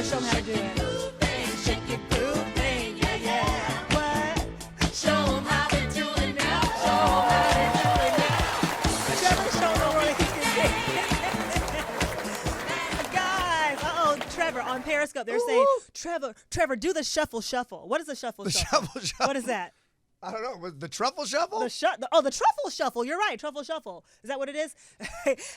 show them how to do it. Shake your groove thing, yeah, yeah. What? Show them how to do it now. Show them how to do it now. Trevor showed them what he can do. Guys, Trevor on Periscope, they're saying, Trevor, do the shuffle. What is the shuffle? The shuffle. What is that? I don't know. The truffle shuffle? The truffle shuffle. You're right. Truffle shuffle. Is that what it is?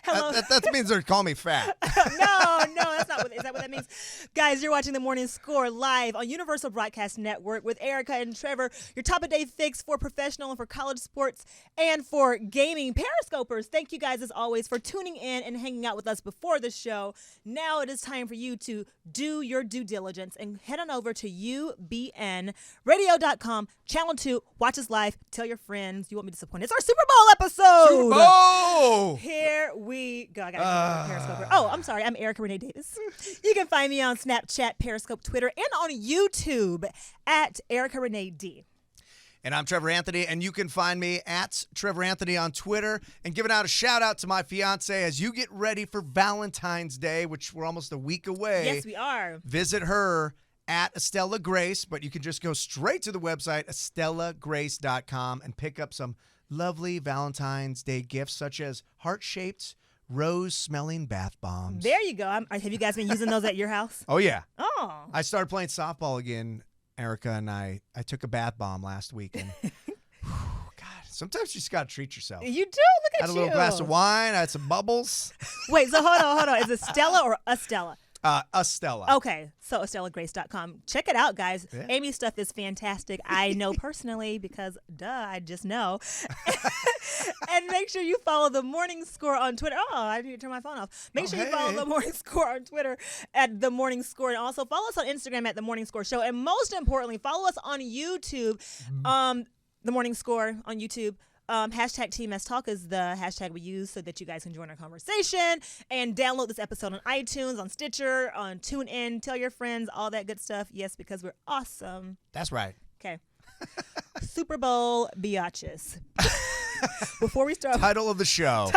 Hello. That means they're calling me fat. No, that's not what. Is that what that means? Guys, you're watching The Morning Score live on Universal Broadcast Network with Erica and Trevor, your top of day fix for professional and for college sports and for gaming Periscopers. Thank you guys, as always, for tuning in and hanging out with us before the show. Now it is time for you to do your due diligence and head on over to ubnradio.com, channel 2. Watch us live. Tell your friends. You won't be disappointed. It's our Super Bowl episode. Super Bowl! Here we go. I got to Periscope. I'm sorry. I'm Erica Renee Davis. You can find me on Snapchat, Periscope, Twitter, and on YouTube at Erica Renee D. And I'm Trevor Anthony, and you can find me at Trevor Anthony on Twitter. And giving out a shout out to my fiance as you get ready for Valentine's Day, which we're almost a week away. Yes, we are. Visit her at Estella Grace, but you can just go straight to the website, estellagrace.com, and pick up some lovely Valentine's Day gifts, such as heart-shaped, rose-smelling bath bombs. There you go. Have you guys been using those at your house? Oh, yeah. Oh. I started playing softball again, Erica, and I took a bath bomb last week. And God, sometimes you just got to treat yourself. You do? Look at you. Had a little glass of wine. I had some bubbles. Wait, so hold on. Is it Stella or Estella? Estella. Okay, so estellagrace.com. Check it out, guys. Yeah. Amy's stuff is fantastic. I know personally because, I just know. And make sure you follow The Morning Score on Twitter. Oh, I need to turn my phone off. Make sure you follow The Morning Score on Twitter at The Morning Score. And also follow us on Instagram at The Morning Score Show. And most importantly, follow us on YouTube, The Morning Score on YouTube. Hashtag TMS is the hashtag we use so that you guys can join our conversation and download this episode on iTunes, on Stitcher, on TuneIn. Tell your friends, all that good stuff. Yes, because we're awesome. That's right. Okay. Super Bowl biatches. Before we start. Title of the show,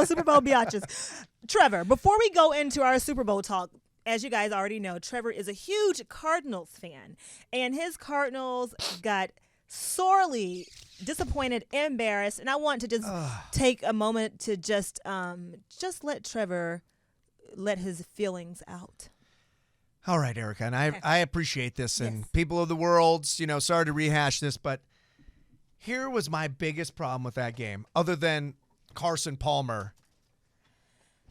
Super Bowl biatches. Trevor, before we go into our Super Bowl talk, as you guys already know, Trevor is a huge Cardinals fan. And his Cardinals got sorely disappointed, embarrassed, and I want to just take a moment to just let Trevor let his feelings out. All right, Erica, and I appreciate this, and people of the world, sorry to rehash this, but here was my biggest problem with that game, other than Carson Palmer.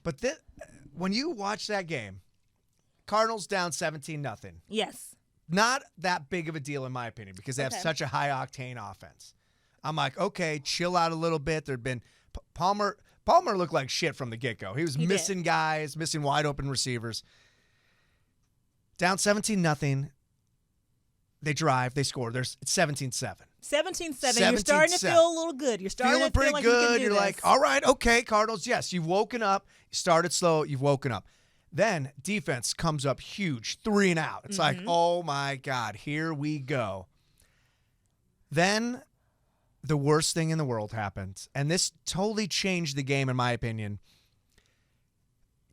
But when you watch that game, Cardinals down 17-0. Yes. Not that big of a deal in my opinion because they have such a high-octane offense. I'm like, okay, chill out a little bit. There'd been Palmer looked like shit from the get-go. He was missing guys, missing wide-open receivers. Down 17-0. They drive. They score. It's 17-7. 17-7. You're starting to feel a little good. You're starting feeling to pretty feel like good. You can do You're this. like, all right, okay, Cardinals. Yes, you've woken up. You started slow. You've woken up. Then defense comes up huge, 3 and out. It's like, oh my God, here we go. Then the worst thing in the world happened, and this totally changed the game in my opinion.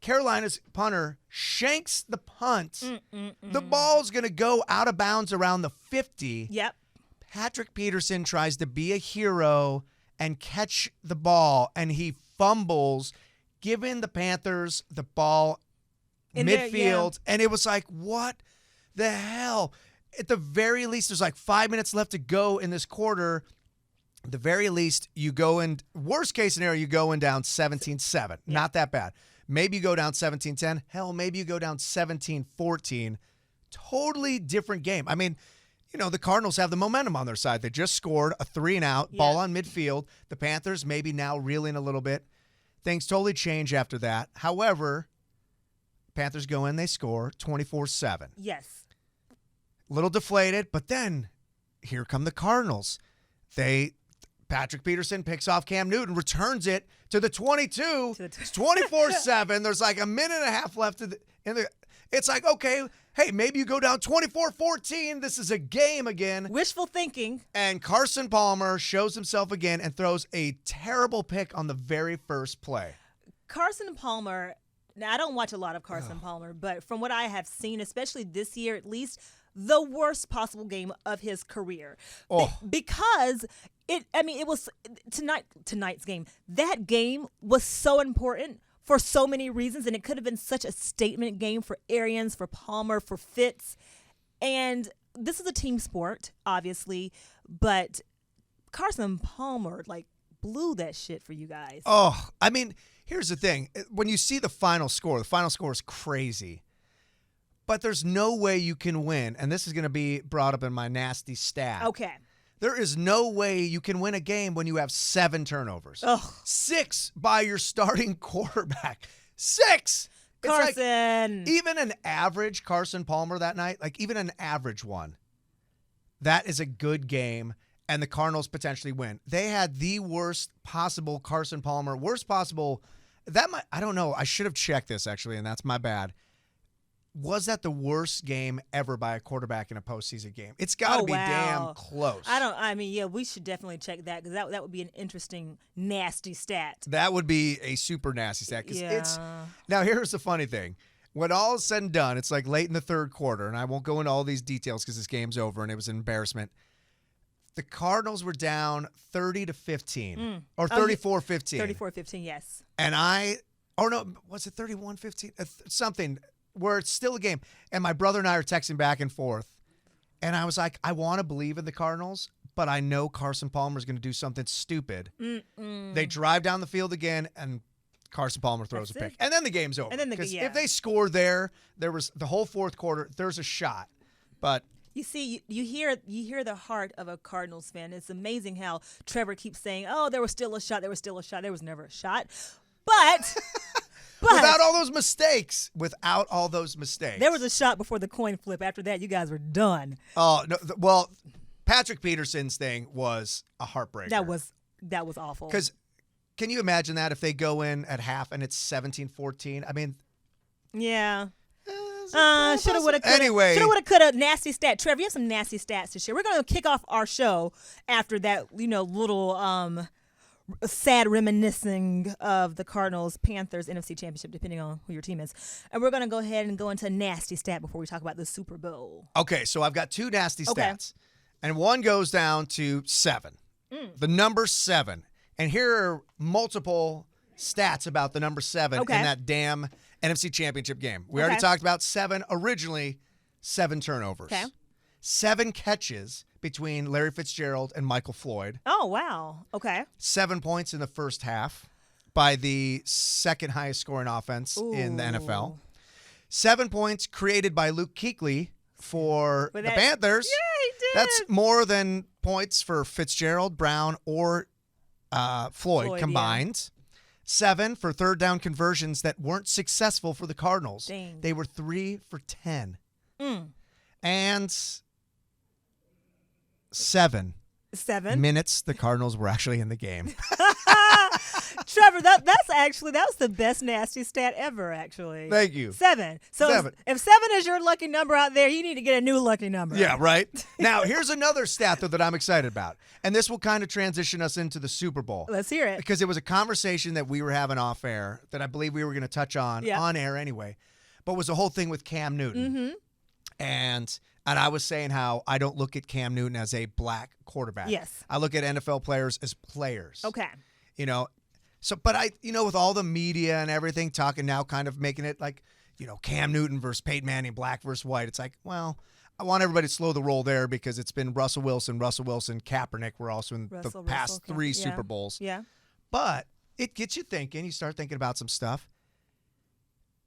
Carolina's punter shanks the punt. The ball's going to go out of bounds around the 50. Yep. Patrick Peterson tries to be a hero and catch the ball, and he fumbles, giving the Panthers the ball in midfield. And it was like, what the hell? At the very least, there's like 5 minutes left to go in this quarter. At the very least, you go in, worst case scenario, you go in down 17-7. Yeah. Not that bad. Maybe you go down 17-10. Hell, maybe you go down 17-14. Totally different game. I mean, the Cardinals have the momentum on their side. They just scored a 3 and out, ball on midfield. The Panthers maybe now reeling a little bit. Things totally change after that. However, Panthers go in, they score 24-7. Yes. A little deflated, but then here come the Cardinals. Patrick Peterson picks off Cam Newton, returns it to the 22. It's 24-7. There's like a minute and a half left it's like, okay, hey, maybe you go down 24-14. This is a game again. Wishful thinking. And Carson Palmer shows himself again and throws a terrible pick on the very first play. Carson Palmer, Now, I don't watch a lot of Carson Palmer, but from what I have seen, especially this year at least, the worst possible game of his career. Because it was tonight's game. That game was so important for so many reasons, and it could have been such a statement game for Arians, for Palmer, for Fitz. And this is a team sport, obviously, but Carson Palmer, blew that shit for you guys. Oh, I mean, here's the thing. When you see the final score is crazy. But there's no way you can win, and this is going to be brought up in my nasty stat. Okay. There is no way you can win a game when you have 7 turnovers. Ugh. 6 by your starting quarterback. 6! Carson. Even an average Carson Palmer that night, even an average one, that is a good game, and the Cardinals potentially win. They had the worst possible Carson Palmer, I don't know. I should have checked this, actually, and that's my bad. Was that the worst game ever by a quarterback in a postseason game? It's got to be damn close. We should definitely check that because that would be an interesting, nasty stat. That would be a super nasty stat. Now, here's the funny thing. When all is said and done, it's late in the third quarter, and I won't go into all these details because this game's over and it was an embarrassment. The Cardinals were down 30-15 or 34-15. 34-15, yes. And was it 31-15? Something. Where it's still a game. And my brother and I are texting back and forth. And I was like, I want to believe in the Cardinals, but I know Carson Palmer is going to do something stupid. They drive down the field again, and Carson Palmer throws a pick. And then the game's over. Because if they score there was the whole fourth quarter, there's a shot. But you see, you hear the heart of a Cardinals fan. It's amazing how Trevor keeps saying, oh, there was still a shot. There was still a shot. There was never a shot. But... Without all those mistakes. There was a shot before the coin flip. After that, you guys were done. Oh, no. Well, Patrick Peterson's thing was a heartbreaker. That was awful. Because can you imagine that if they go in at half and it's 17-14? I mean. Yeah. Shoulda, woulda, coulda. Anyway. Shoulda, woulda, coulda. Nasty stat. Trevor, you have some nasty stats to share. We're going to kick off our show after that, little sad reminiscing of the Cardinals, Panthers, NFC Championship, depending on who your team is. And we're going to go ahead and go into a nasty stat before we talk about the Super Bowl. Okay, so I've got 2 nasty stats. And one goes down to 7. The number 7. And here are multiple stats about the number 7 in that damn NFC Championship game. We already talked about 7 originally, 7 turnovers. Okay. 7 catches between Larry Fitzgerald and Michael Floyd. Oh, wow. Okay. 7 points in the first half by the second highest scoring offense in the NFL. 7 points created by Luke Kuechly for the Panthers. Yeah, he did. That's more than points for Fitzgerald, Brown, or Floyd combined. 7 for third down conversions that weren't successful for the Cardinals. Dang. They were 3 for 10. And 7 minutes the Cardinals were actually in the game. Trevor, that was the best nasty stat ever, actually. Thank you. 7. So 7. If 7 is your lucky number out there, you need to get a new lucky number. Yeah, right? Now, here's another stat, though, that I'm excited about. And this will kind of transition us into the Super Bowl. Let's hear it. Because it was a conversation that we were having off air that I believe we were going to touch on air anyway. But was the whole thing with Cam Newton. And I was saying how I don't look at Cam Newton as a black quarterback. Yes. I look at NFL players as players. Okay. But with all the media and everything talking now, kind of making it like, Cam Newton versus Peyton Manning, black versus white. It's like, well, I want everybody to slow the roll there because it's been Russell Wilson, Kaepernick were also in the past 3 Super Bowls. Yeah. But it gets you thinking. You start thinking about some stuff.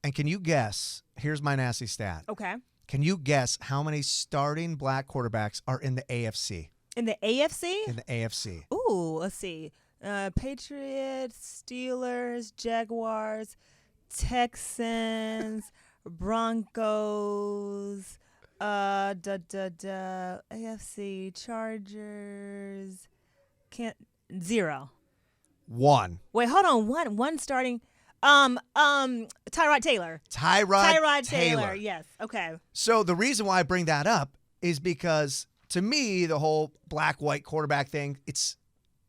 And can you guess? Here's my nasty stat. Okay. Can you guess how many starting black quarterbacks are in the AFC? In the AFC? In the AFC. Ooh, let's see. Patriots, Steelers, Jaguars, Texans, Broncos, AFC, Chargers, 0. 1. Wait, hold on. One starting. Tyrod Taylor. Tyrod Taylor. Yes. Okay. So the reason why I bring that up is because to me, the whole black-white quarterback thing,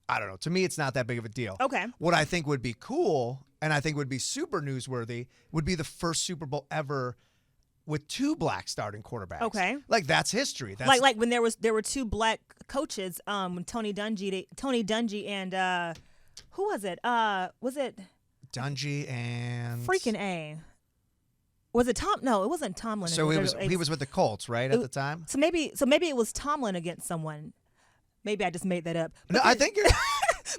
I don't know. To me, it's not that big of a deal. Okay. What I think would be cool and I think would be super newsworthy, would be the first Super Bowl ever with 2 black starting quarterbacks. Okay. Like, that's history. That's like when there were 2 black coaches, when Tony Dungy and who was it? Was it Dungy and freaking A? Was it Tom? No, it wasn't Tomlin. So he was with the Colts, right, at the time? So maybe it was Tomlin against someone. Maybe I just made that up. No, I think you're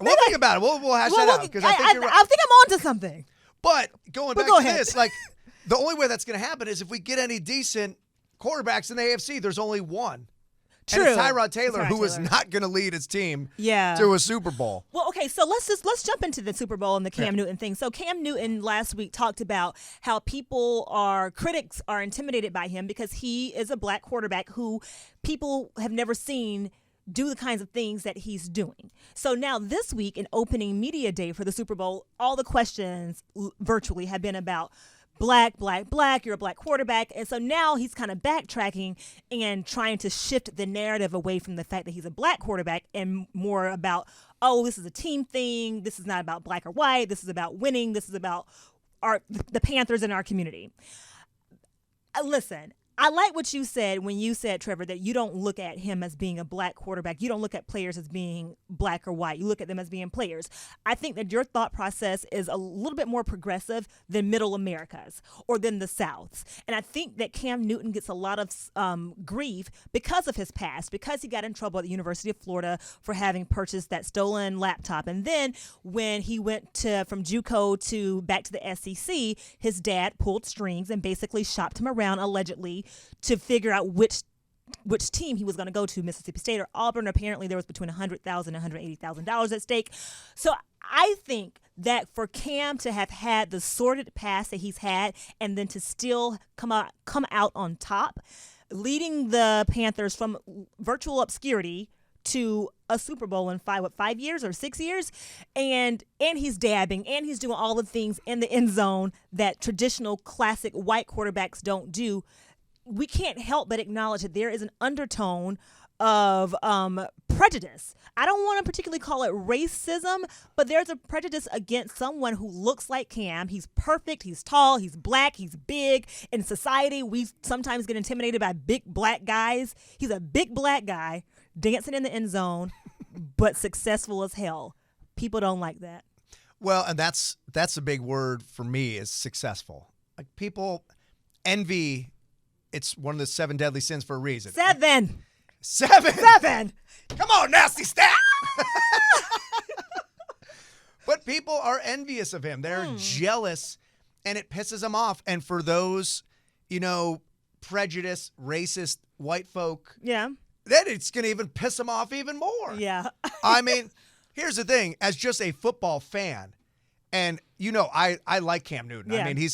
we'll think about it. We'll hash that out because I think you're right. I think I'm onto something. But going back go to ahead. this, like, the only way that's going to happen is if we get any decent quarterbacks in the AFC. There's only one. True. And it's Tyrod Taylor, who is Taylor. not going to lead his team Yeah. to a Super Bowl. Well, okay, so let's jump into the Super Bowl and the Cam Newton thing. So Cam Newton last week talked about how critics are intimidated by him because he is a black quarterback who people have never seen do the kinds of things that he's doing. So now this week, in opening media day for the Super Bowl, all the questions virtually have been about black, you're a black quarterback. And so now he's kind of backtracking and trying to shift the narrative away from the fact that he's a black quarterback and more about, oh, this is a team thing. This is not about black or white. This is about winning. This is about the Panthers in our community. Listen, I like what you said when you said, Trevor, that you don't look at him as being a black quarterback. You don't look at players as being black or white. You look at them as being players. I think that your thought process is a little bit more progressive than Middle America's or than the South's. And I think that Cam Newton gets a lot of grief because of his past, because he got in trouble at the University of Florida for having purchased that stolen laptop. And then when he went from JUCO to back to the SEC, his dad pulled strings and basically shopped him around allegedly to figure out which team he was going to go to, Mississippi State or Auburn. Apparently, there was between $100,000 and $180,000 at stake. So I think that for Cam to have had the sordid past that he's had and then to still come out on top, leading the Panthers from virtual obscurity to a Super Bowl in 5 years or 6 years, and he's dabbing and he's doing all the things in the end zone that traditional classic white quarterbacks don't do. We can't help but acknowledge that there is an undertone of prejudice. I don't want to particularly call it racism, but there's a prejudice against someone who looks like Cam. He's perfect. He's tall. He's black. He's big. In society, we sometimes get intimidated by big black guys. He's a big black guy dancing in the end zone, but successful as hell. People don't like that. Well, and that's a big word for me, is successful. Like, people envy. It's one of the 7 deadly sins for a reason. 7. 7. Come on, nasty stat. But people are envious of him. They're jealous, and it pisses them off. And for those, prejudiced, racist white folk, then it's going to even piss them off even more. Yeah. I mean, here's the thing. As just a football fan, and I like Cam Newton. Yeah. I mean,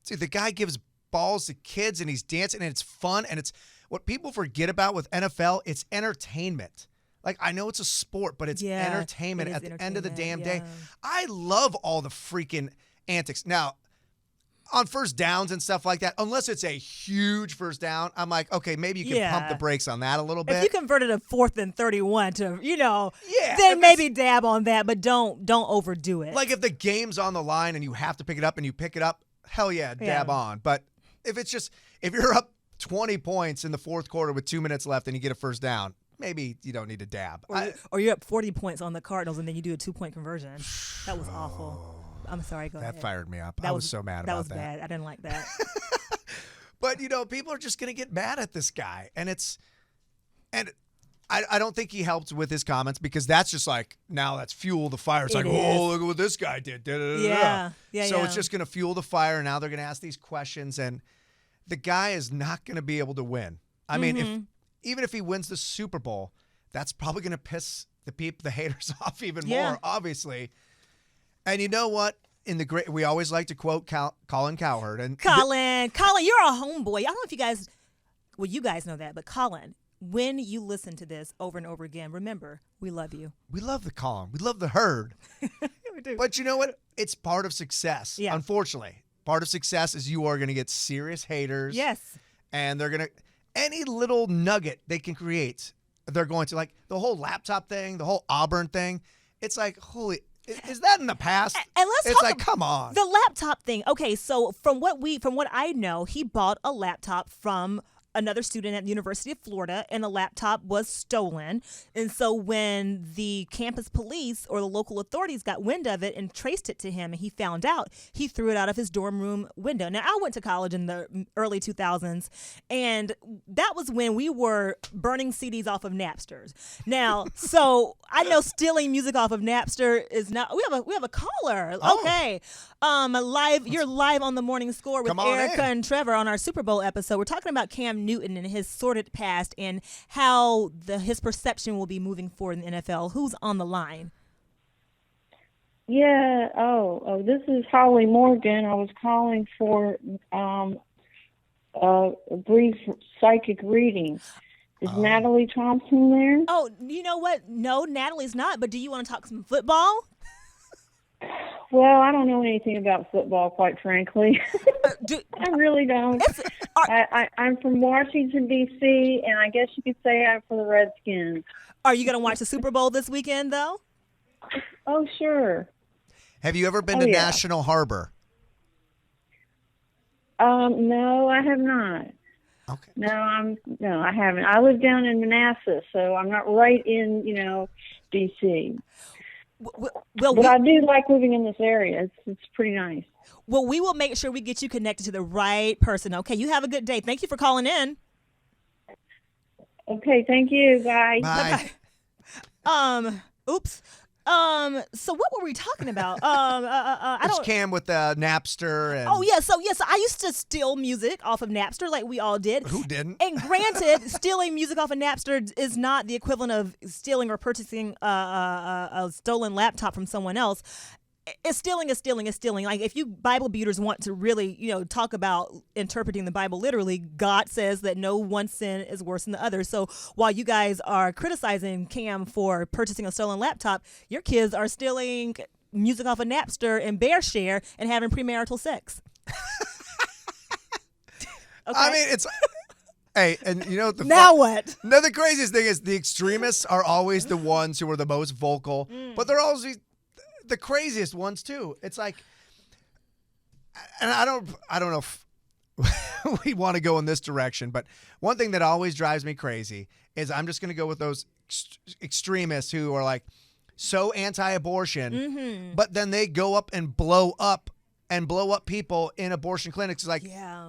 the guy gives balls to kids and he's dancing and it's fun, and it's what people forget about with NFL. It's entertainment. Like, I know it's a sport, but it's entertainment at the end of the damn day. I love all the freaking antics. Now, on first downs and stuff like that, unless it's a huge first down, I'm like, okay, maybe you can pump the brakes on that a little bit. If you converted a 4th and 31 to, then maybe dab on that, but don't overdo it. Like, if the game's on the line and you have to pick it up and you pick it up, hell yeah, dab on. But if you're up 20 points in the fourth quarter with 2 minutes left and you get a first down, maybe you don't need to dab. Or you're up 40 points on the Cardinals and then you do a 2-point conversion. That was awful. I'm sorry, go ahead. That fired me up. I was so mad about that. That was bad. I didn't like that. But, people are just going to get mad at this guy. And I don't think he helped with his comments, because that's just like, now that's fuel the fire. It's like, oh, look at what this guy did. Yeah. So it's just going to fuel the fire. And now they're going to ask these questions, and the guy is not going to be able to win. I mean, even if he wins the Super Bowl, that's probably going to piss the haters off even more, obviously. And you know what? We always like to quote Colin Cowherd. And Colin, you're a homeboy. I don't know if you guys know that, but Colin, when you listen to this over and over again, remember, we love you. We love the Colin. We love the herd. We do. But you know what? It's part of success. Yeah. Unfortunately, part of success is you are going to get serious haters. Yes. And they're going to, any little nugget they can create, they're going to, like the whole laptop thing, the whole Auburn thing. It's like, Is that in the past? And let's it's talk like, come on. the laptop thing. Okay, so from what I know, he bought a laptop from another student at the University of Florida, and the laptop was stolen. And so when the campus police or the local authorities got wind of it and traced it to him, and he found out, he threw it out of his dorm room window. Now, I went to college in the early 2000s, and that was when we were burning CDs off of Napsters. Now, so I know stealing music off of Napster is not. We have a caller. Oh. Okay, you're live on the Morning Score with Erica and Trevor on our Super Bowl episode. We're talking about Cam Newton and his sordid past and how his perception will be moving forward in the NFL. Who's on the line? Yeah. Oh, this is Holly Morgan. I was calling for a brief psychic reading. Is Natalie Thompson there? Oh, you know what? No, Natalie's not. But do you want to talk some football? Well, I don't know anything about football, quite frankly. I really don't. I'm from Washington, D.C., and I guess you could say I'm from the Redskins. Are you going to watch the Super Bowl this weekend, though? Oh, sure. Have you ever been to National Harbor? No, I have not. Okay. No, I haven't. I live down in Manassas, so I'm not right in, D.C. But I do like living in this area. It's pretty nice. Well, we will make sure we get you connected to the right person. Okay, you have a good day. Thank you for calling in. Okay, thank you. Bye. Bye. Oops. So what were we talking about? It's Cam with Napster. And Oh, yeah. So I used to steal music off of Napster like we all did. Who didn't? And granted, stealing music off of Napster is not the equivalent of stealing or purchasing a stolen laptop from someone else. Stealing is stealing. Like, if you Bible beaters want to really, talk about interpreting the Bible literally, God says that no one sin is worse than the other. So while you guys are criticizing Cam for purchasing a stolen laptop, your kids are stealing music off of Napster and BearShare and having premarital sex. Okay. I mean, it's... Hey, and you know what? No, the craziest thing is the extremists are always the ones who are the most vocal, but they're always the craziest ones too. It's like, and I don't know if we want to go in this direction, but one thing that always drives me crazy is I'm just going to go with those extremists who are like so anti-abortion, but then they go up and blow up people in abortion clinics. It's like,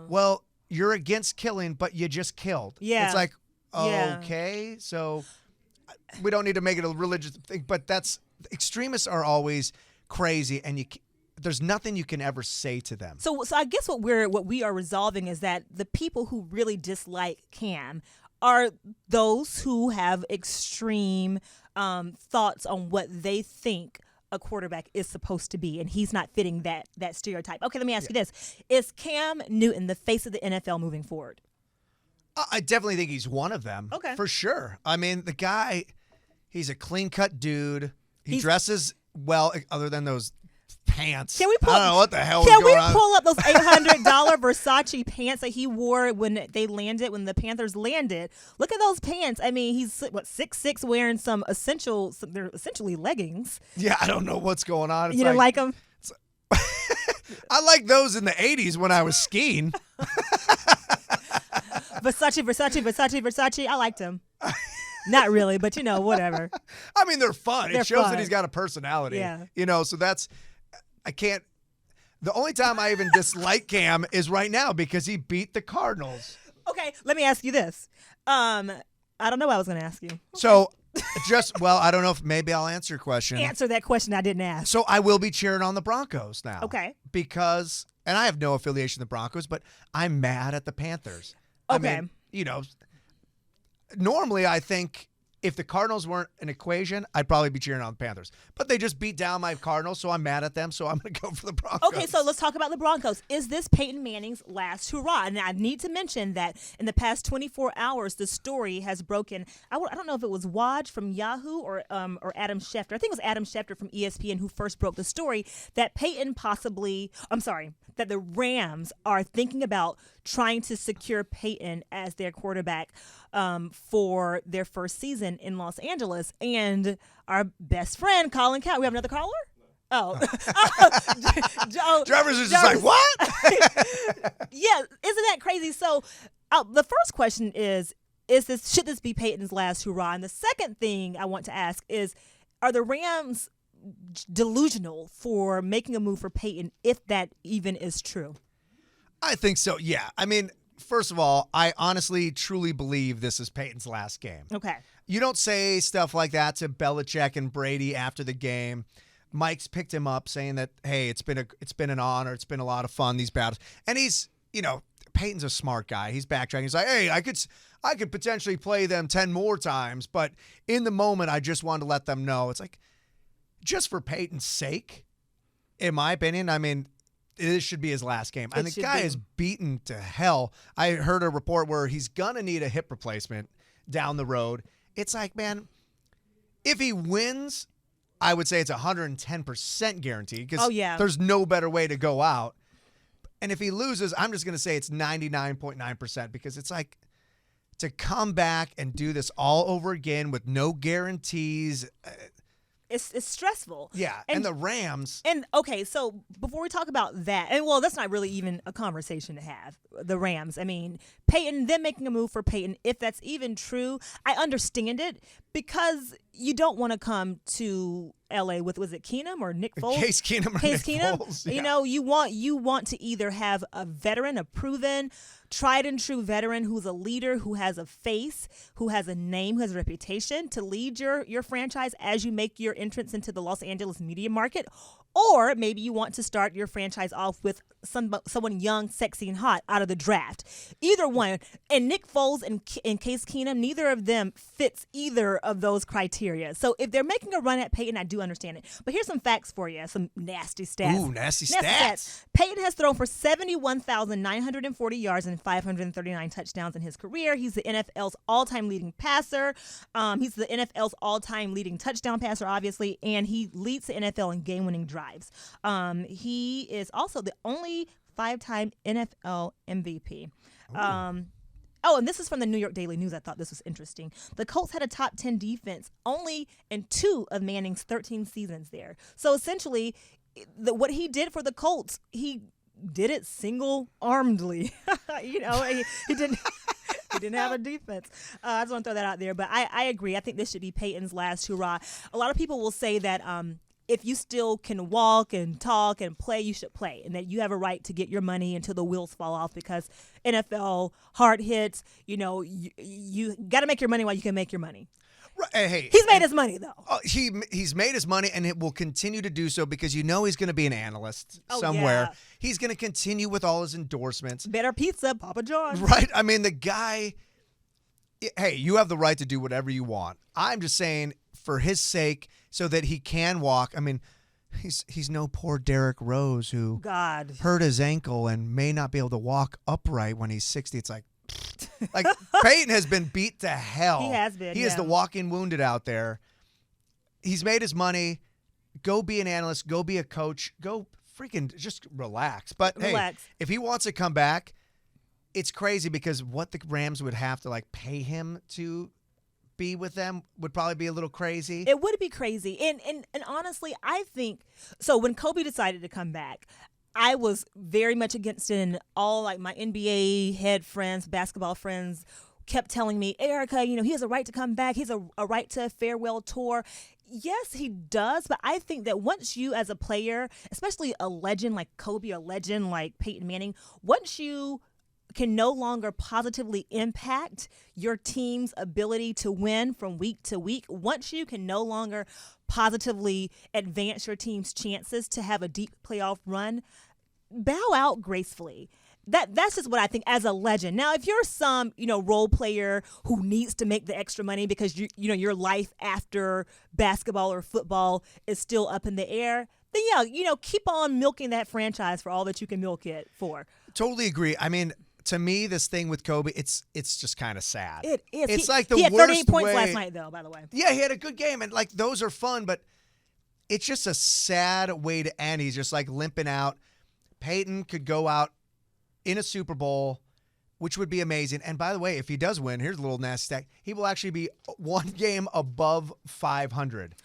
well, you're against killing, but you just killed. Yeah. It's like, okay, so we don't need to make it a religious thing, but extremists are always crazy, and there's nothing you can ever say to them. So I guess what we are resolving is that the people who really dislike Cam are those who have extreme thoughts on what they think a quarterback is supposed to be, and he's not fitting that stereotype. Okay, let me ask you this. Is Cam Newton the face of the NFL moving forward? I definitely think he's one of them. Okay. For sure. I mean, the guy, he's a clean-cut dude. He dresses well, other than those pants. I don't know what the hell was going on. Can we pull up those $800 Versace pants that he wore when the Panthers landed? Look at those pants. I mean, he's 6'6", wearing they're essentially leggings. Yeah, I don't know what's going on. You didn't like them? I liked those in the 80s when I was skiing. Versace. I liked him. Not really, but whatever. I mean, they're fun. They're it shows fun. that he's got a personality. Yeah. So I can't. The only time I even dislike Cam is right now because he beat the Cardinals. Okay, let me ask you this. I don't know what I was going to ask you. Okay. So, I don't know if maybe I'll answer your question. Answer that question I didn't ask. So I will be cheering on the Broncos now. Okay. Because, and I have no affiliation with the Broncos, but I'm mad at the Panthers. Okay. I mean, normally I think if the Cardinals weren't an equation, I'd probably be cheering on the Panthers. But they just beat down my Cardinals, so I'm mad at them, so I'm going to go for the Broncos. Okay, so let's talk about the Broncos. Is this Peyton Manning's last hurrah? And I need to mention that in the past 24 hours, the story has broken. I don't know if it was Woj from Yahoo or Adam Schefter. I think it was Adam Schefter from ESPN who first broke the story that that the Rams are thinking about trying to secure Peyton as their quarterback for their first season in Los Angeles. And our best friend, Colin Cowherd, we have another caller? Oh. Trevor's just like, what? Yeah, isn't that crazy? So the first question is this, should this be Peyton's last hurrah? And the second thing I want to ask is, are the Rams delusional for making a move for Peyton, if that even is true? I think so, yeah. I mean, first of all, I honestly, truly believe this is Peyton's last game. Okay. You don't say stuff like that to Belichick and Brady after the game. Mike's picked him up saying that, hey, it's been an honor. It's been a lot of fun, these battles. And he's, Peyton's a smart guy. He's backtracking. He's like, hey, I could potentially play them 10 more times, but in the moment, I just wanted to let them know. It's like, just for Peyton's sake, in my opinion, I mean, this should be his last game. And the guy is beaten to hell. I heard a report where he's going to need a hip replacement down the road. It's like, man, if he wins, I would say it's 110% guaranteed because there's no better way to go out. And if he loses, I'm just going to say it's 99.9% because it's like to come back and do this all over again with no guarantees. It's stressful. Yeah, and the Rams. And, okay, so before we talk about that, and, well, that's not really even a conversation to have, the Rams. I mean, Peyton, them making a move for Peyton, if that's even true, I understand it because you don't want to come to L.A. with, was it Keenum or Nick Foles? Case Keenum or Nick Foles. Yeah. You want to either have a veteran, a proven, tried and true veteran who's a leader, who has a face, who has a name, who has a reputation to lead your franchise as you make your entrance into the Los Angeles media market. Or maybe you want to start your franchise off with someone young, sexy, and hot out of the draft. Either one. And Nick Foles and Case Keenum, neither of them fits either of those criteria. So if they're making a run at Peyton, I do understand it. But here's some facts for you, some nasty stats. Ooh, nasty stats. Peyton has thrown for 71,940 yards and 539 touchdowns in his career. He's the NFL's all-time leading passer. He's the NFL's all-time leading touchdown passer, obviously, and he leads the NFL in game-winning drives. He is also the only 5-time NFL MVP. And this is from the New York Daily News. I thought this was interesting. The Colts had a top 10 defense only in 2 of Manning's 13 seasons there. So essentially, what he did for the Colts, he did it single-armedly. He didn't. He didn't have a defense. I just want to throw that out there. But I agree. I think this should be Peyton's last hurrah. A lot of people will say that if you still can walk and talk and play, you should play, and that you have a right to get your money until the wheels fall off because NFL hard hits. You got to make your money while you can make your money. Right, hey, he's made his money though. He's made his money, and it will continue to do so because he's going to be an analyst somewhere. Yeah. He's going to continue with all his endorsements. Better pizza, Papa John's. Right. I mean, the guy. Hey, you have the right to do whatever you want. I'm just saying, for his sake, so that he can walk. I mean, he's no poor Derrick Rose who hurt his ankle and may not be able to walk upright when he's 60. It's like Peyton has been beat to hell. He has been. He is the walking wounded out there. He's made his money. Go be an analyst. Go be a coach. Go freaking just relax. But hey, if he wants to come back, it's crazy because what the Rams would have to pay him to be with them would probably be a little crazy. It would be crazy. And honestly, I think so. When Kobe decided to come back, I was very much against it. And all my NBA head friends, basketball friends, kept telling me, Erica, he has a right to come back. He's a right to a farewell tour. Yes, he does. But I think that once you, as a player, especially a legend like Kobe, a legend like Peyton Manning, once you can no longer positively impact your team's ability to win from week to week, once you can no longer positively advance your team's chances to have a deep playoff run, bow out gracefully. That's just what I think as a legend. Now, if you're some, role player who needs to make the extra money because your life after basketball or football is still up in the air, then keep on milking that franchise for all that you can milk it for. Totally agree. I mean, to me, this thing with Kobe, it's just kind of sad. It is. It's like the worst. He had 38 points last night, though, by the way. Yeah, he had a good game, and those are fun, but it's just a sad way to end. He's just limping out. Peyton could go out in a Super Bowl, which would be amazing. And by the way, if he does win, here's a little nasty stat. He will actually be one game above 500.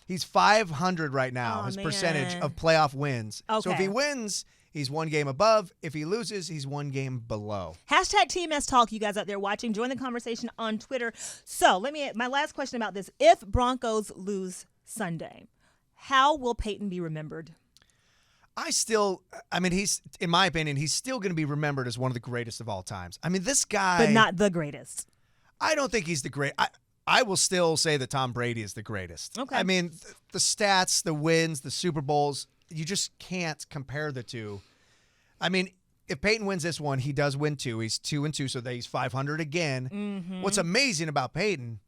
He's 500 right now, his man. percentage of playoff wins. So if Okay. he wins, he's one game above. If he loses, he's one game below. Hashtag TMS Talk, you guys out there watching. Join the conversation on Twitter. So my last question about this. If Broncos lose Sunday, how will Peyton be remembered? He's, in my opinion, he's still going to be remembered as one of the greatest of all times. I mean, this guy. But not the greatest. I don't think he's the great. I will still say that Tom Brady is the greatest. Okay. I mean, the stats, the wins, the Super Bowls, you just can't compare the two. I mean, if Peyton wins this one, he does win 2. He's 2-2, so that he's 500 again. Mm-hmm. What's amazing about Peyton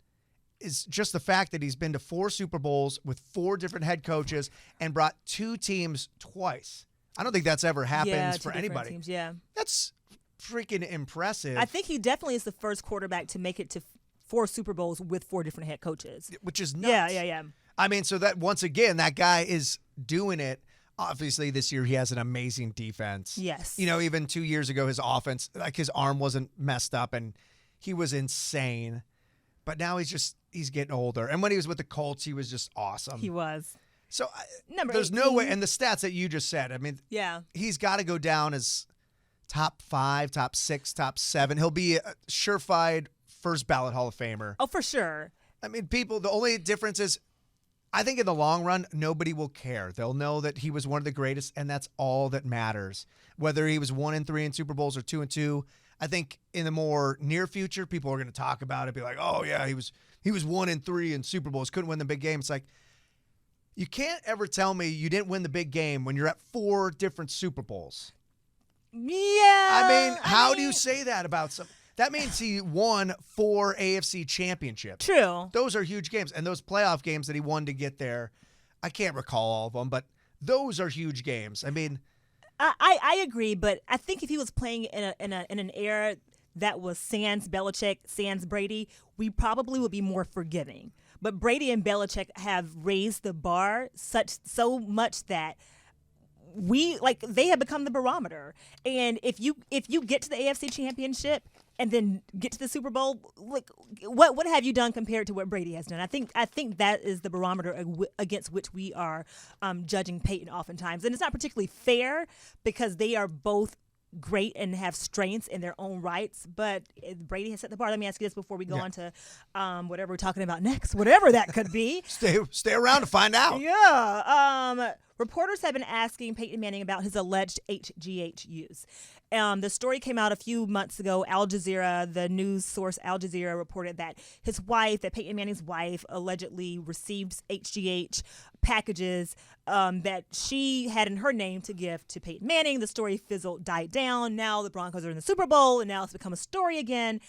is just the fact that he's been to 4 Super Bowls with 4 different head coaches and brought 2 teams twice. I don't think that's ever happens for anybody. Teams, yeah. That's freaking impressive. I think he definitely is the first quarterback to make it to 4 Super Bowls with 4 different head coaches. Which is nuts. Yeah. I mean, so that once again, that guy is doing it. Obviously, this year he has an amazing defense. Yes. You know, even 2 years ago, his offense, like his arm wasn't messed up and he was insane. But now he's getting older. And when he was with the Colts, he was just awesome. He was. So Number there's no 18. way. And the stats that you just said, I mean, Yeah. he's got to go down as top 5, top 6, top 7. He'll be a surefire first ballot Hall of Famer. Oh, for sure. I mean, the only difference is, I think in the long run, nobody will care. They'll know that he was one of the greatest, and that's all that matters. Whether he was 1-3 in Super Bowls or 2-2, I think in the more near future, people are going to talk about it, be like, "Oh yeah, he was 1-3 in Super Bowls, couldn't win the big game." It's like, you can't ever tell me you didn't win the big game when you're at 4 different Super Bowls. Yeah. I mean, how do you say that about some? That means he won 4 AFC championships. True. Those are huge games. And those playoff games that he won to get there, I can't recall all of them, but those are huge games. I mean, I agree, but I think if he was playing in an era that was sans Belichick, sans Brady, we probably would be more forgiving. But Brady and Belichick have raised the bar so much that they have become the barometer. And if you get to the AFC Championship and then get to the Super Bowl, like what have you done compared to what Brady has done? I think that is the barometer against which we are judging Peyton oftentimes, and it's not particularly fair because they are both great and have strengths in their own rights, but Brady has set the bar. Let me ask you this before we go on to whatever we're talking about next, whatever that could be. Stay around to find out. Yeah. Reporters have been asking Peyton Manning about his alleged HGH use. The story came out a few months ago. Al Jazeera, the news source Al Jazeera, reported that Peyton Manning's wife, allegedly received HGH packages that she had in her name to give to Peyton Manning. The story died down. Now the Broncos are in the Super Bowl, and now it's become a story again.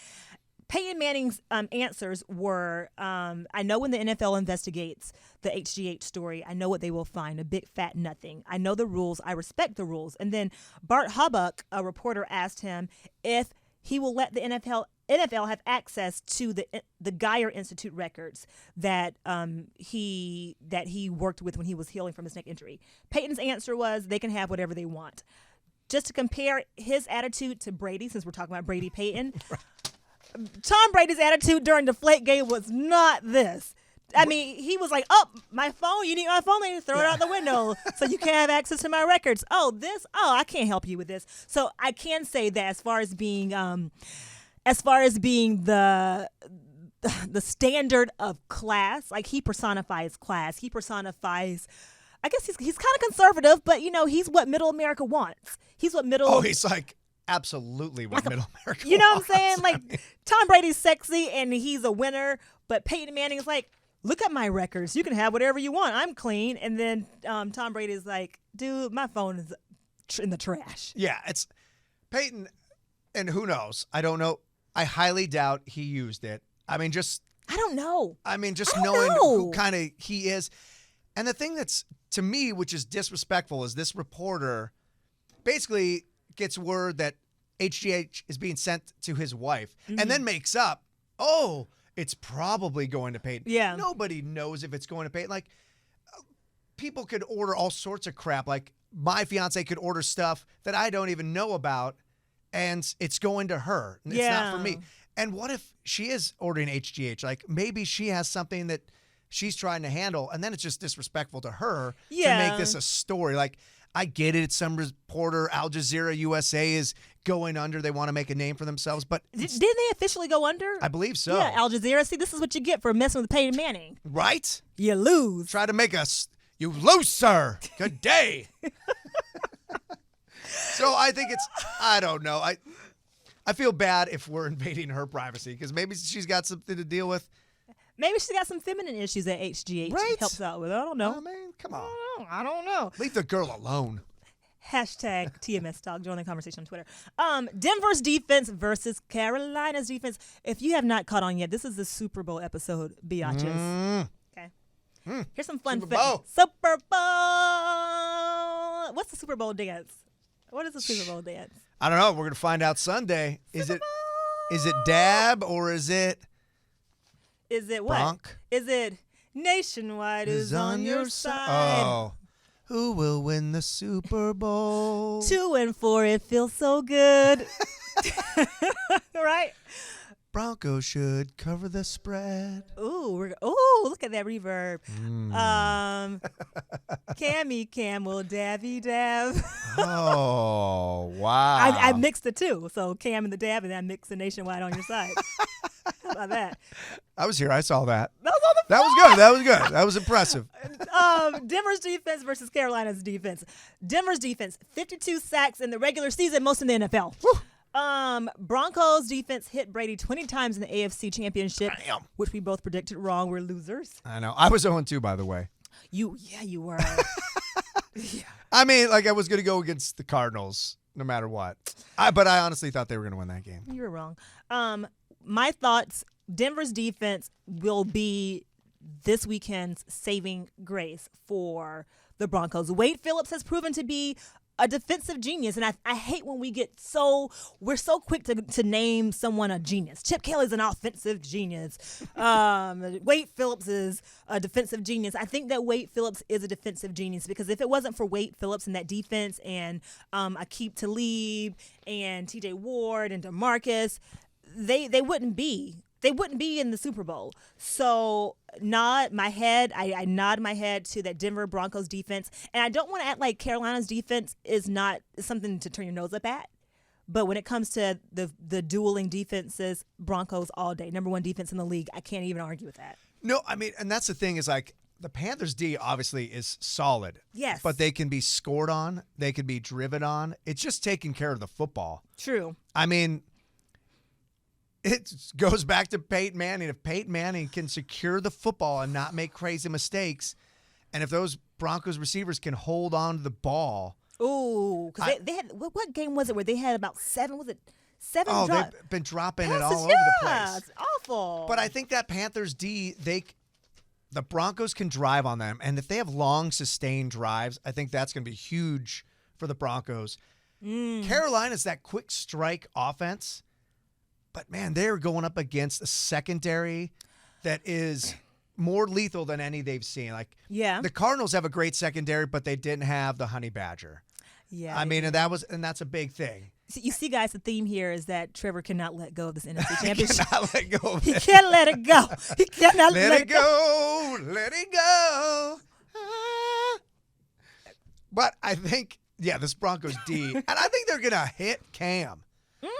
Peyton Manning's answers were, I know when the NFL investigates the HGH story, I know what they will find, a big fat nothing. I know the rules. I respect the rules. And then Bart Hubbuck, a reporter, asked him if he will let the NFL have access to the Geyer Institute records that he worked with when he was healing from his neck injury. Peyton's answer was they can have whatever they want. Just to compare his attitude to Brady, since we're talking about Brady Peyton, Tom Brady's attitude during Deflategate was not this. I mean, he was like, "Oh, my phone! You need my phone? Then throw it out the window so you can't have access to my records." Oh, I can't help you with this. So I can say that as far as being the standard of class, like he personifies class. He personifies. I guess he's kind of conservative, but he's what middle America wants. He's what middle. Oh, he's like. Absolutely what middle America You know wants. what I'm saying? Like, Tom Brady's sexy and he's a winner, but Peyton Manning's like, look at my records. You can have whatever you want. I'm clean. And then Tom Brady's like, dude, my phone is in the trash. Yeah, it's Peyton, and who knows? I don't know. I highly doubt he used it. I mean, I don't know. I mean, just knowing who kind of he is. And the thing that's, to me, which is disrespectful, is this reporter basically gets word that HGH is being sent to his wife and then makes up, oh, it's probably going to Peyton. Yeah. Nobody knows if it's going to Peyton. Like, people could order all sorts of crap. Like, my fiance could order stuff that I don't even know about, and it's going to her. It's not for me. And what if she is ordering HGH? Like, maybe she has something that she's trying to handle, and then it's just disrespectful to her to Yeah. make this a story. Like, I get it. Some reporter, Al Jazeera USA is going under. They want to make a name for themselves, but Didn't they officially go under? I believe so. Yeah, Al Jazeera. See, this is what you get for messing with Peyton Manning. Right? You lose. Try to make us, you lose, sir. Good day. So I think I don't know. I feel bad if we're invading her privacy because maybe she's got something to deal with. Maybe she's got some feminine issues that HGH Right? helps out with. I don't know. I mean, come on. I don't know. Leave the girl alone. Hashtag TMS Talk. Join the conversation on Twitter. Denver's defense versus Carolina's defense. If you have not caught on yet, this is the Super Bowl episode, biatches. Okay. Here's some fun Super facts. Bowl. Super Bowl. What's the Super Bowl dance? What is the Super Bowl dance? I don't know. We're gonna find out Sunday. Is it dab or is it Is it what? Bronc? Is it Nationwide is on your side? Oh. Who will win the Super Bowl? 2-4, it feels so good. Right? Broncos should cover the spread. Ooh, look at that reverb. Cam will dabby dab. Oh, wow. I mixed the two. So Cam and the dab, and then I mixed the Nationwide on your side. How about that? I was here. I saw that. That was on the That was good. That was good. That was impressive. Denver's defense versus Carolina's defense. Denver's defense, 52 sacks in the regular season, most in the NFL. Broncos defense hit Brady 20 times in the AFC Championship, Damn. which we both predicted wrong. We're losers. I know. I was 0-2, by the way. You were. I mean, like I was going to go against the Cardinals no matter what. But I honestly thought they were going to win that game. You were wrong. My thoughts, Denver's defense will be this weekend's saving grace for the Broncos. Wade Phillips has proven to be a defensive genius, and I hate when we're so quick to name someone a genius. Chip Kelly's an offensive genius. Wade Phillips is a defensive genius. I think that Wade Phillips is a defensive genius because if it wasn't for Wade Phillips and that defense and Aqib Talib and TJ Ward and DeMarcus, they wouldn't be. They wouldn't be in the Super Bowl. So I nod my head to that Denver Broncos defense. And I don't want to act like Carolina's defense is not something to turn your nose up at. But when it comes to the dueling defenses, Broncos all day. Number one defense in the league. I can't even argue with that. No, I mean, and that's the thing is like the Panthers D obviously is solid. Yes. But they can be scored on. They can be driven on. It's just taking care of the football. True. I mean, it goes back to Peyton Manning. If Peyton Manning can secure the football and not make crazy mistakes, and if those Broncos receivers can hold on to the ball. Ooh, because they had, what game was it where they had about seven? Was it seven? Oh, drop- they've been dropping it all passes? over the Yeah, place. it's awful. But I think that Panthers D, the Broncos can drive on them. And if they have long, sustained drives, I think that's going to be huge for the Broncos. Carolina's that quick strike offense. But, man, they're going up against a secondary that is more lethal than any they've seen. Like, yeah. the Cardinals have a great secondary, but they didn't have the Honey Badger. Yeah. I mean, and that's a big thing. So you see, guys, the theme here is that Trevor cannot let go of this NFC Championship. Cannot let go of He it. can't let it go. He cannot Let it go. Let it go. But I think, this Broncos D, and I think they're going to hit Cam.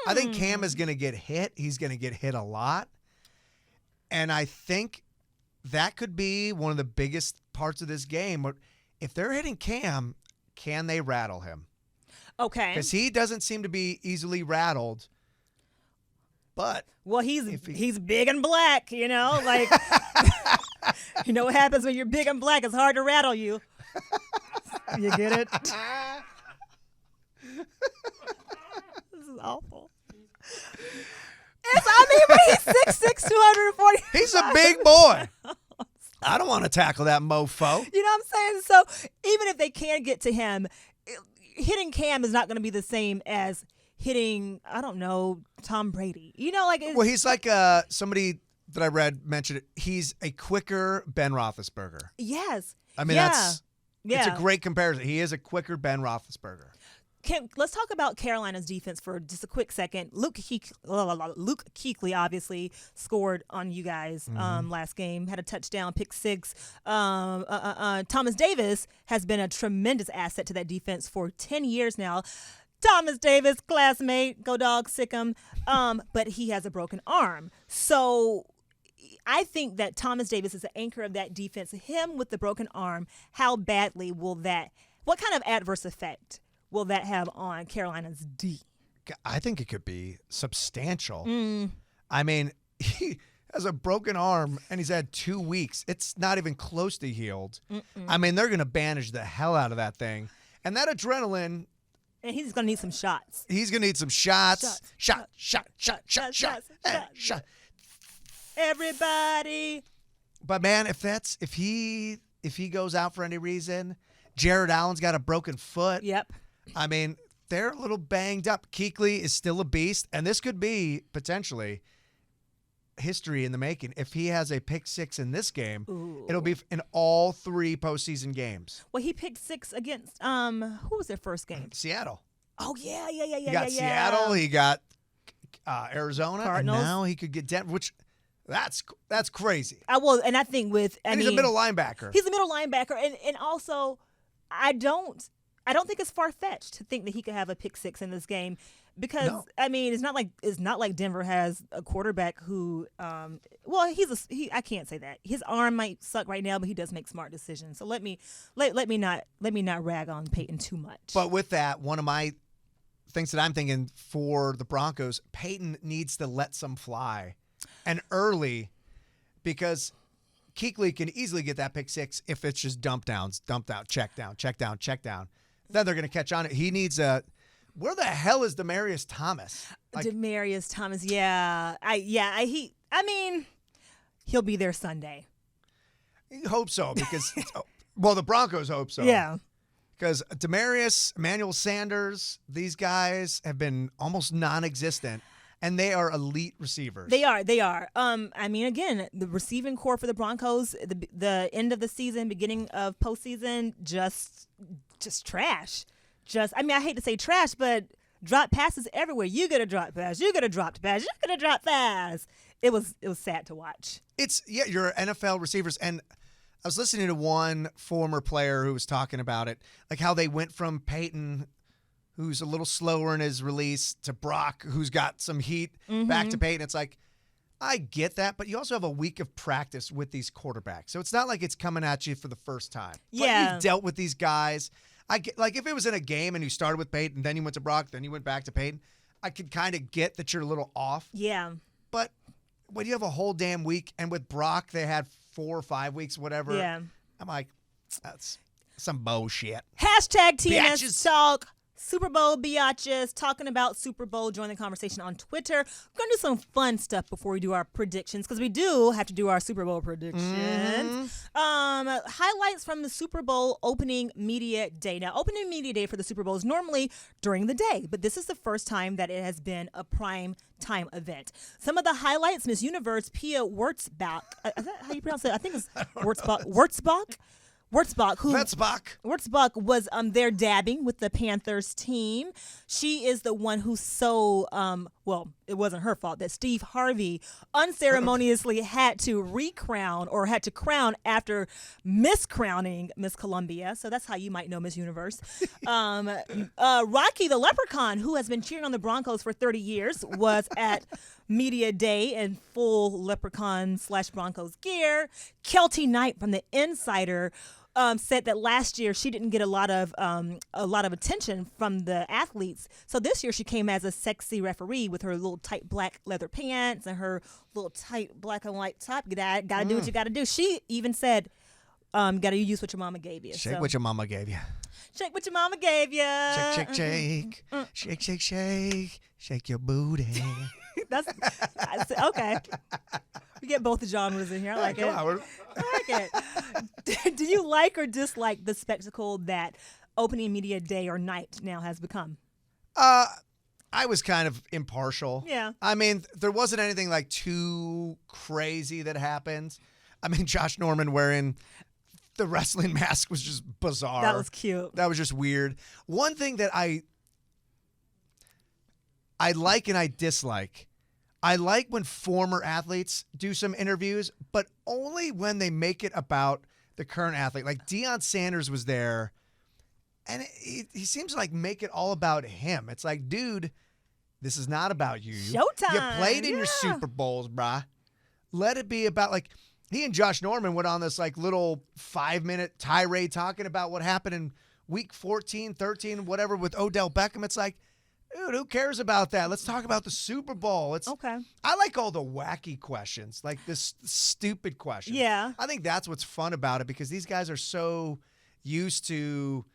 I think Cam is going to get hit. He's going to get hit a lot. And I think that could be one of the biggest parts of this game. If they're hitting Cam, can they rattle him? Okay. Because he doesn't seem to be easily rattled. But well, he's big and black, like you know what happens when you're big and black? It's hard to rattle you. You get it? This is awful. But he's 6'6", 240. he's a big boy. I don't want to tackle that mofo. You know what I'm saying? So even if they can get to him, hitting Cam is not going to be the same as hitting, I don't know, Tom Brady. Well, he's like somebody that I read mentioned it. He's a quicker Ben Roethlisberger. Yes. I mean, it's it's a great comparison. He is a quicker Ben Roethlisberger. Let's talk about Carolina's defense for just a quick second. Luke Kuechly obviously scored on you guys last game, had a touchdown, pick 6. Thomas Davis has been a tremendous asset to that defense for 10 years now. Thomas Davis, classmate, go dog, sick him. But he has a broken arm. So I think that Thomas Davis is the anchor of that defense. Him with the broken arm, how badly will that, what kind of adverse effect will that have on Carolina's D? I think it could be substantial. I mean, he has a broken arm, and he's had 2 weeks. It's not even close to healed. I mean, they're going to bandage the hell out of that thing. And that adrenaline. And he's going to need some shots. He's going to need some shots. Shot. Everybody. But, man, if he goes out for any reason, Jared Allen's got a broken foot. Yep. I mean, they're a little banged up. Kuechly is still a beast, and this could be potentially history in the making. If he has a pick 6 in this game, it'll be in all 3 postseason games. Well, he picked 6 against who was their first game? Seattle. Oh yeah. He got Seattle. He got Arizona, Cardinals. And now he could get Denver. Which that's crazy. And I think he's a middle linebacker. He's a middle linebacker, and also I don't think it's far-fetched to think that he could have a pick 6 in this game because I mean it's not like Denver has a quarterback who I can't say that. His arm might suck right now, but he does make smart decisions. So let me not rag on Peyton too much. But with that, one of my things that I'm thinking for the Broncos, Peyton needs to let some fly and early because Kuechly can easily get that pick 6 if it's just dump out, check down. Then they're going to catch on it. He needs where the hell is Demaryius Thomas? Demaryius Thomas, yeah. He'll be there Sunday. I hope so because, the Broncos hope so. Yeah. Because Demaryius, Emmanuel Sanders, these guys have been almost non-existent. And they are elite receivers. They are. Again, the receiving core for the Broncos, the end of the season, beginning of postseason, just trash. I hate to say trash, but drop passes everywhere. You get a drop pass. You get a dropped pass. You get a drop pass. It was sad to watch. Your NFL receivers. And I was listening to one former player who was talking about it, like how they went from Peyton, who's a little slower in his release, to Brock, who's got some heat, back to Peyton. It's like, I get that, but you also have a week of practice with these quarterbacks. So it's not like it's coming at you for the first time. Yeah. Like you've dealt with these guys. I get, like if it was in a game and you started with Peyton, then you went to Brock, then you went back to Peyton, I could kind of get that you're a little off. Yeah. But when you have a whole damn week, and with Brock, they had 4 or 5 weeks, whatever. Yeah. I'm like, that's some bullshit. Hashtag TNS Biatches. Talk. Super Bowl biatches, talking about Super Bowl. Join the conversation on Twitter. We're going to do some fun stuff before we do our predictions because we do have to do our Super Bowl predictions. Highlights from the Super Bowl opening media day. Now, opening media day for the Super Bowl is normally during the day, but this is the first time that it has been a prime time event. Some of the highlights, Miss Universe Pia Wurtzbach. Is that how you pronounce it? I think it's Wurtzbach. Wurtzbach was there dabbing with the Panthers team. She is the one who it wasn't her fault that Steve Harvey unceremoniously had to crown after miscrowning Miss Columbia. So that's how you might know Miss Universe. Rocky the Leprechaun, who has been cheering on the Broncos for 30 years, was at Media Day in full Leprechaun/Broncos gear. Kelty Knight from The Insider said that last year she didn't get a lot of attention from the athletes. So this year she came as a sexy referee with her little tight black leather pants and her little tight black and white top. Gotta do what you gotta do. She even said, gotta use what your mama gave you. Shake what your mama gave you. Shake what your mama gave you. Shake, shake, shake. Shake, shake, shake. Shake your booty. That's okay. We get both the genres in here. I like it. I like it. Do you like or dislike the spectacle that opening media day or night now has become? I was kind of impartial. Yeah. I mean, there wasn't anything like too crazy that happened. I mean, Josh Norman wearing the wrestling mask was just bizarre. That was cute. That was just weird. One thing that I I like and I dislike. I like when former athletes do some interviews, but only when they make it about the current athlete. Like Deion Sanders was there, and he seems to like make it all about him. It's like, dude, this is not about you. Showtime. You played in your Super Bowls, brah. Let it be about, like, he and Josh Norman went on this like little 5-minute tirade talking about what happened in week 14, 13, whatever with Odell Beckham. It's like, dude, who cares about that? Let's talk about the Super Bowl. It's okay. I like all the wacky questions, like this stupid questions. Yeah. I think that's what's fun about it because these guys are so used to,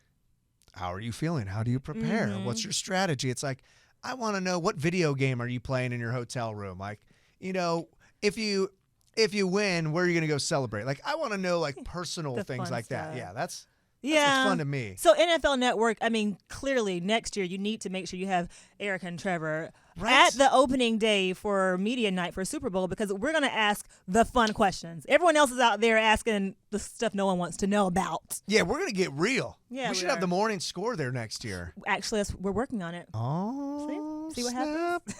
how are you feeling? How do you prepare? What's your strategy? It's like, I want to know, what video game are you playing in your hotel room? Like, you know, if you win, where are you going to go celebrate? Like, I want to know, like, personal things like that. Yeah, that's what's fun to me. So NFL Network, I mean, clearly next year you need to make sure you have Erica and Trevor at the opening day for media night for Super Bowl because we're going to ask the fun questions. Everyone else is out there asking the stuff no one wants to know about. Yeah, we're going to get real. Yeah, we should have the morning score there next year. Actually, we're working on it. Oh, See what happens?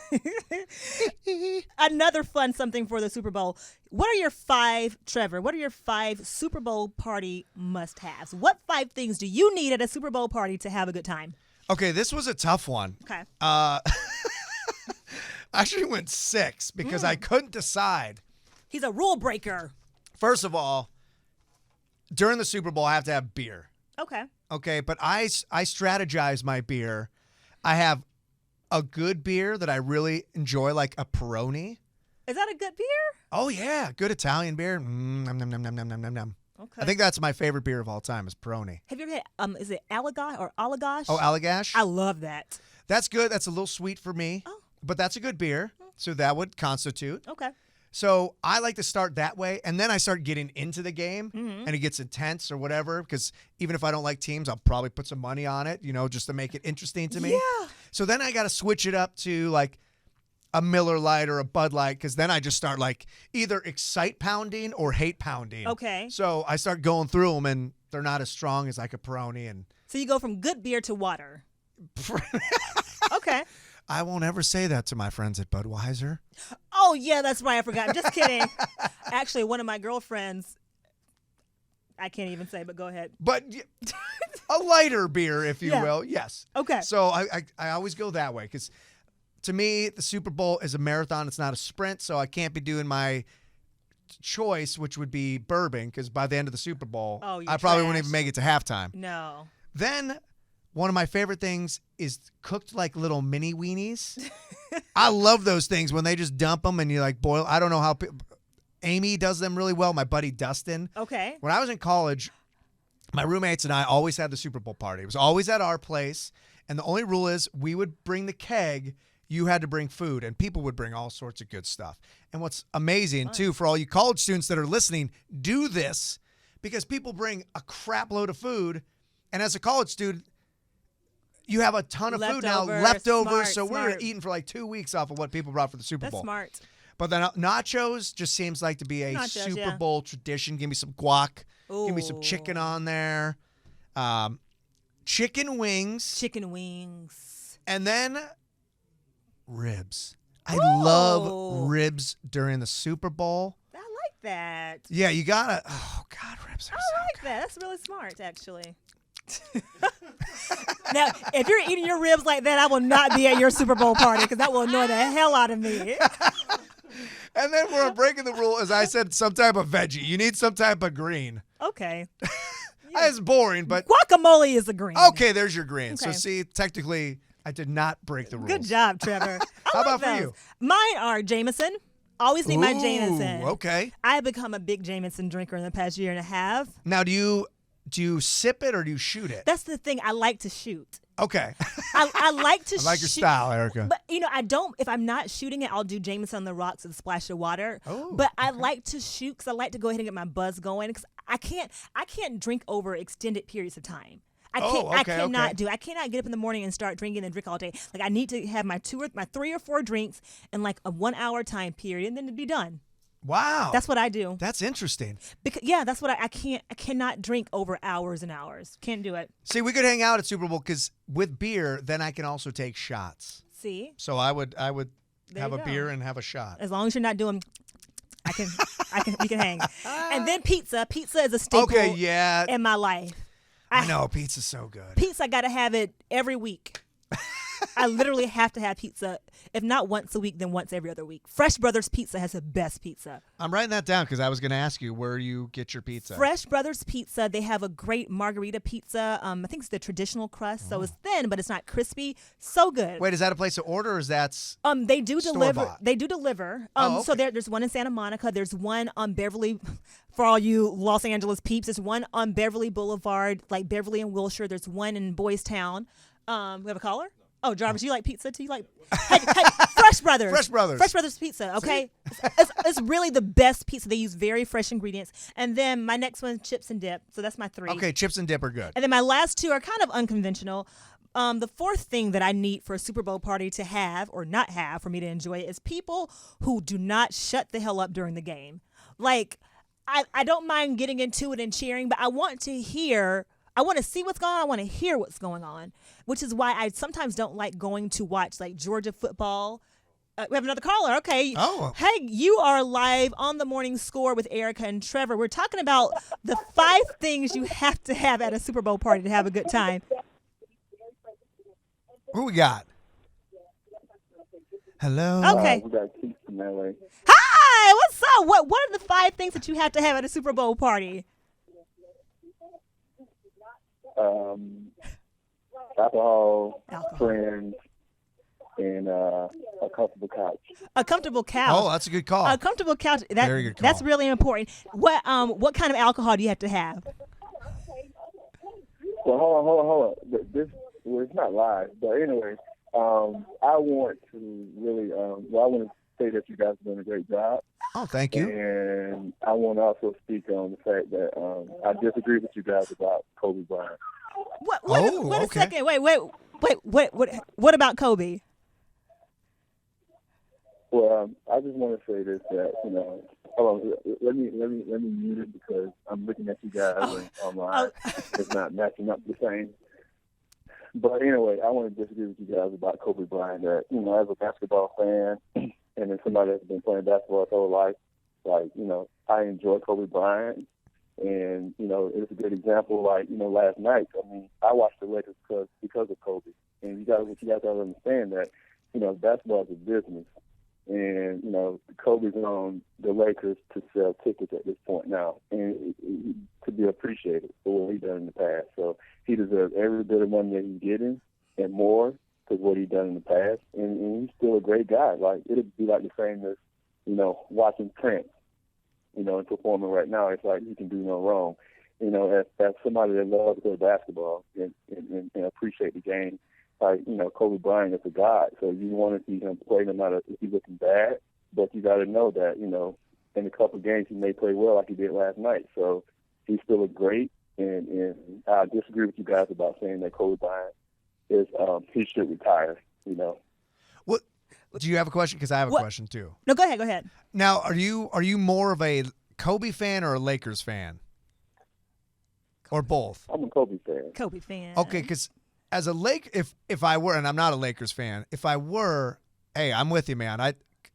Another fun something for the Super Bowl. What are your 5, Trevor, what are your 5 Super Bowl party must-haves? What 5 things do you need at a Super Bowl party to have a good time? Okay, this was a tough one. Okay. I actually went 6 because I couldn't decide. He's a rule breaker. First of all, during the Super Bowl, I have to have beer. Okay. Okay, but I strategize my beer. I have a good beer that I really enjoy, like a Peroni. Is that a good beer? Oh, yeah. Good Italian beer. Nom, nom, nom, nom, nom, nom, nom. Okay. I think that's my favorite beer of all time is Peroni. Have you ever had, is it Allagash or Allagash? Oh, Allagash? I love that. That's good. That's a little sweet for me. Oh. But that's a good beer. So that would constitute. Okay. So I like to start that way, and then I start getting into the game, and it gets intense or whatever, because even if I don't like teams, I'll probably put some money on it, you know, just to make it interesting to me. Yeah. So then I got to switch it up to, like, a Miller Lite or a Bud Light, because then I just start, like, either excite pounding or hate pounding. Okay. So I start going through them, and they're not as strong as, like, a Peroni. And So you go from good beer to water. Okay. I won't ever say that to my friends at Budweiser. Oh, yeah, that's right. I forgot. I'm just kidding. Actually, one of my girlfriends, I can't even say, but go ahead. But a lighter beer, if you will. Yes. Okay. So I always go that way because to me, the Super Bowl is a marathon. It's not a sprint. So I can't be doing my choice, which would be bourbon, because by the end of the Super Bowl, I probably wouldn't even make it to halftime. No. Then one of my favorite things is cooked like little mini weenies. I love those things when they just dump them and you like boil. I don't know how Amy does them really well. My buddy Dustin. Okay. When I was in college, my roommates and I always had the Super Bowl party. It was always at our place. And the only rule is we would bring the keg. You had to bring food, and people would bring all sorts of good stuff. And what's amazing, too, for all you college students that are listening, do this because people bring a crap load of food. And as a college student, you have a ton of food now left over, so we're eating for like 2 weeks off of what people brought for the Super Bowl. That's smart. But then nachos just seems like to be a Super Bowl tradition. Give me some guac. Ooh. Give me some chicken on there. Chicken wings. Chicken wings. And then ribs. I love ribs during the Super Bowl. I like that. Yeah, you gotta. Oh God, ribs are so like good. that. That's really smart, actually. Now, if you're eating your ribs like that, I will not be at your Super Bowl party because that will annoy the hell out of me. And then we're breaking the rule, as I said, some type of veggie. You need some type of green. Okay. It's boring, but guacamole is a green. okay, there's your green. Okay. So see, technically, I did not break the rules. Good job, Trevor. How about for you? Mine are Jameson. Always need my Jameson. Okay. I have become a big Jameson drinker in the past year and a half. Now, do you sip it or do you shoot it? That's the thing. I like to shoot. Okay. I like to I like your style, Erica. But, I don't, if I'm not shooting it, I'll do Jameson on the rocks with a splash of water. Oh, but I like to shoot because I like to go ahead and get my buzz going because I can't drink over extended periods of time. I cannot get up in the morning and start drinking and drink all day. Like I need to have my 3 or 4 drinks in like a 1 hour time period and then it'd be done. Wow. That's what I do. That's interesting. Because that's what I cannot drink over hours and hours. Can't do it. See, we could hang out at Super Bowl because with beer, then I can also take shots. See? So I would There have you a go. beer and have a shot. As long as you're not doing, we can hang. And then pizza. Pizza is a staple Okay, yeah. in my life. I know, pizza's so good. Pizza, I got to have it every week. I literally have to have pizza. If not once a week, then once every other week. Fresh Brothers Pizza has the best pizza. I'm writing that down because I was going to ask you where you get your pizza. Fresh Brothers Pizza, they have a great margarita pizza. I think it's the traditional crust, so it's thin, but it's not crispy. So good. Wait, is that a place to order, or is that They do deliver. store-bought? They do deliver. Oh, So okay. there's one in Santa Monica. There's one on Beverly. For all you Los Angeles peeps, there's one on Beverly Boulevard, like Beverly and Wilshire. There's one in Boys Town. We have a caller. Oh, Jarvis, you like pizza too? You like hey, Fresh Brothers. Fresh Brothers. Fresh Brothers Pizza. Okay, it's really the best pizza. They use very fresh ingredients. And then my next one, chips and dip. So that's my 3. Okay, chips and dip are good. And then my last 2 are kind of unconventional. The 4th thing that I need for a Super Bowl party to have or not have for me to enjoy it is people who do not shut the hell up during the game. Like, I don't mind getting into it and cheering, but I want to see what's going on. I want to hear what's going on, which is why I sometimes don't like going to watch like Georgia football. We have another caller. Okay. Oh. Hey, you are live on the Morning Score with Erica and Trevor. We're talking about the 5 things you have to have at a Super Bowl party to have a good time. Who we got? Hello. Okay. We got Keith from LA. Hi, what's up? What are the 5 things that you have to have at a Super Bowl party? Alcohol, Alcohol. friends, and a comfortable couch. A comfortable couch. Oh, that's a good call. A comfortable couch. Very good That's call. really important. What kind of alcohol do you have to have? Well, hold on. It's not live, but anyway, I want to really, I want to say that you guys are doing a great job. Oh, thank you. And I want to also speak on the fact that I disagree with you guys about Kobe Bryant. Wait a okay. second. Wait. What about Kobe? Well, I just want to say this, that, hold on, let me mute it because I'm looking at you guys online. It's not matching up the same. But anyway, I want to disagree with you guys about Kobe Bryant. That, as a basketball fan and then somebody that's been playing basketball his whole life, I enjoy Kobe Bryant. And, it's a good example, last night. I watched the Lakers because of Kobe. And you guys got to understand that, basketball is a business. And, Kobe's on the Lakers to sell tickets at this point now and to be appreciated for what he's done in the past. So he deserves every bit of money that he's getting and more because what he's done in the past. And he's still a great guy. Like, it'd be like the same as, watching Prince, and performing right now. It's like he can do no wrong. As somebody that loves to play basketball and appreciate the game, Kobe Bryant is a god, so you want to see him play no matter if he's looking bad, but you got to know that, in a couple of games he may play well like he did last night. So he's still a great, and I disagree with you guys about saying that Kobe Bryant is, he should retire, What? Do you have a question? Because I have a question too. No, go ahead. Now, are you more of a Kobe fan or a Lakers fan? Or both? I'm a Kobe fan. Kobe fan. Okay, because as a if I were, and I'm not a Lakers fan, if I were, hey, I'm with you, man.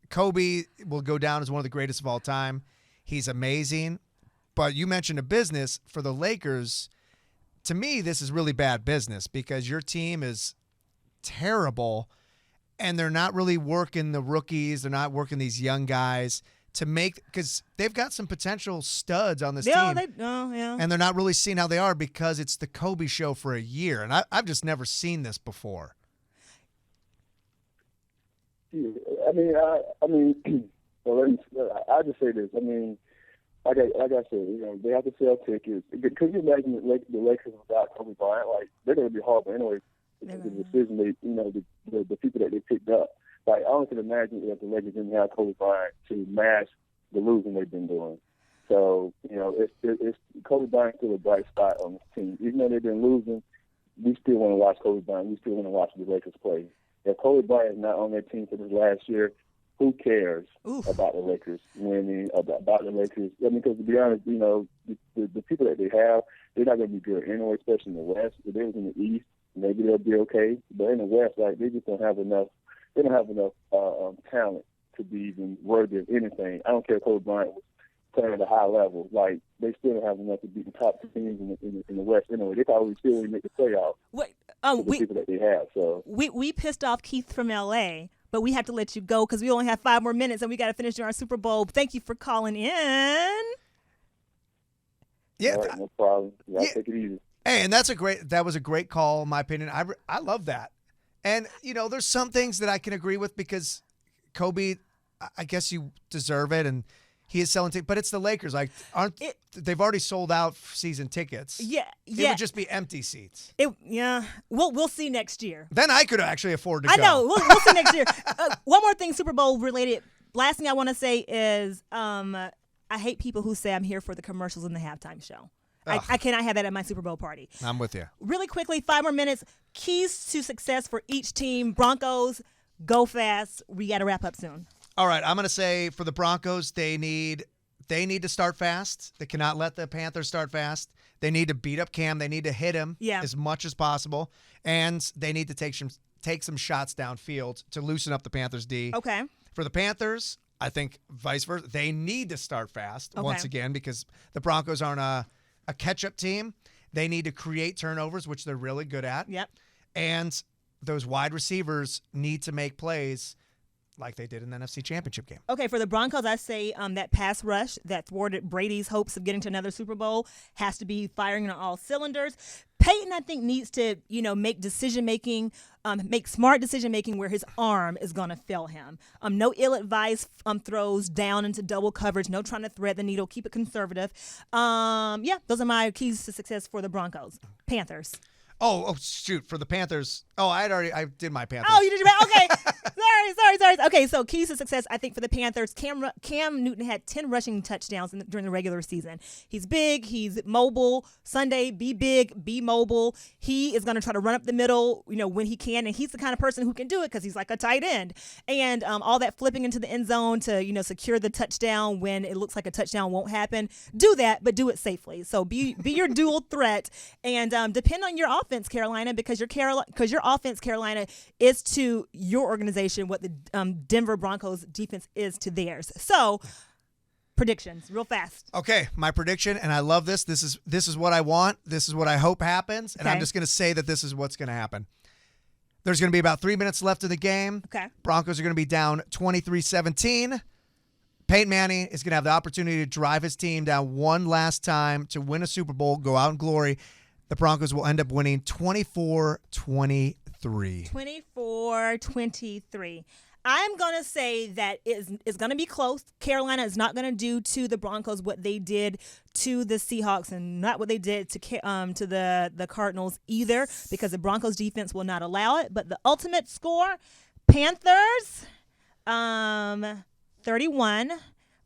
Kobe will go down as one of the greatest of all time. He's amazing. But you mentioned a business for the Lakers. To me, this is really bad business because your team is terrible, and they're not really working the rookies. They're not working these young guys to make, because they've got some potential studs on this team. Yeah. And they're not really seeing how they are because it's the Kobe show for a year. And I've just never seen this before. Yeah, I'll just say this. Like I said, they have to sell tickets. Could you imagine the Lakers without Kobe Bryant? Like, they're going to be horrible anyway. The decision the people that they picked up. Like, I don't can imagine if the Lakers didn't have Kobe Bryant to match the losing they've been doing. So, it's Kobe Bryant's still a bright spot on this team. Even though they've been losing, we still want to watch Kobe Bryant. We still want to watch the Lakers play. If Kobe Bryant is not on their team for this last year, who cares about the Lakers winning, about the Lakers? Because to be honest, the people that they have, they're not going to be good anyway, especially in the West. If they was in the East, maybe they'll be okay. But in the West, they just don't have enough they don't have enough talent to be even worthy of anything. I don't care if Kobe Bryant was playing at a high level. Like, they still don't have enough to beat the top teams in the West. Anyway, they probably still wouldn't make the playoffs. With the people that they have. So we pissed off Keith from L.A., but we have to let you go because we only have 5 more minutes and we got to finish our Super Bowl. Thank you for calling in. Yeah, right, no problem. Y'all take it easy. Hey, and that was a great call, in my opinion. I love that. And, there's some things that I can agree with because Kobe, I guess you deserve it, and he is selling tickets. But it's the Lakers. Like, they've already sold out season tickets. Yeah. It would just be empty seats. We'll see next year. Then I could actually afford to go. I know. We'll see next year. One more thing, Super Bowl related. Last thing I want to say is I hate people who say I'm here for the commercials and the halftime show. I cannot have that at my Super Bowl party. I'm with you. Really quickly, 5 more minutes. Keys to success for each team. Broncos, go fast. We got to wrap up soon. All right, I'm going to say for the Broncos, they need to start fast. They cannot let the Panthers start fast. They need to beat up Cam. They need to hit him as much as possible. And they need to take some shots downfield to loosen up the Panthers' D. Okay. For the Panthers, I think vice versa. They need to start fast once again because the Broncos aren't a catch-up team. They need to create turnovers, which they're really good at. Yep. And those wide receivers need to make plays like they did in the NFC Championship game. Okay, for the Broncos, I say that pass rush that thwarted Brady's hopes of getting to another Super Bowl has to be firing on all cylinders. Peyton, I think, needs to, make decision-making, make smart decision-making where his arm is going to fail him. No ill-advised throws down into double coverage. No trying to thread the needle. Keep it conservative. Those are my keys to success for the Broncos. Panthers. Oh, shoot. For the Panthers. Oh, I did my Panthers. Oh, you did your okay. Sorry. Okay, so keys to success, I think, for the Panthers. Cam Newton had 10 rushing touchdowns during the regular season. He's big. He's mobile. Sunday, be big, be mobile. He is going to try to run up the middle, when he can, and he's the kind of person who can do it because he's like a tight end. And all that flipping into the end zone to, secure the touchdown when it looks like a touchdown won't happen. Do that, but do it safely. So be your dual threat and depend on your offense, Carolina, because your offense, Carolina, is to your organization what the Denver Broncos defense is to theirs. So, predictions, real fast. Okay, my prediction, and I love this. This is what I want. This is what I hope happens, and I'm just going to say that this is what's going to happen. There's going to be about 3 minutes left of the game. Okay. Broncos are going to be down 23-17. Peyton Manning is going to have the opportunity to drive his team down one last time to win a Super Bowl, go out in glory. The Broncos will end up winning 24-23. 24-23. I'm going to say that it's going to be close. Carolina is not going to do to the Broncos what they did to the Seahawks and not what they did to the Cardinals either because the Broncos defense will not allow it. But the ultimate score, Panthers 31,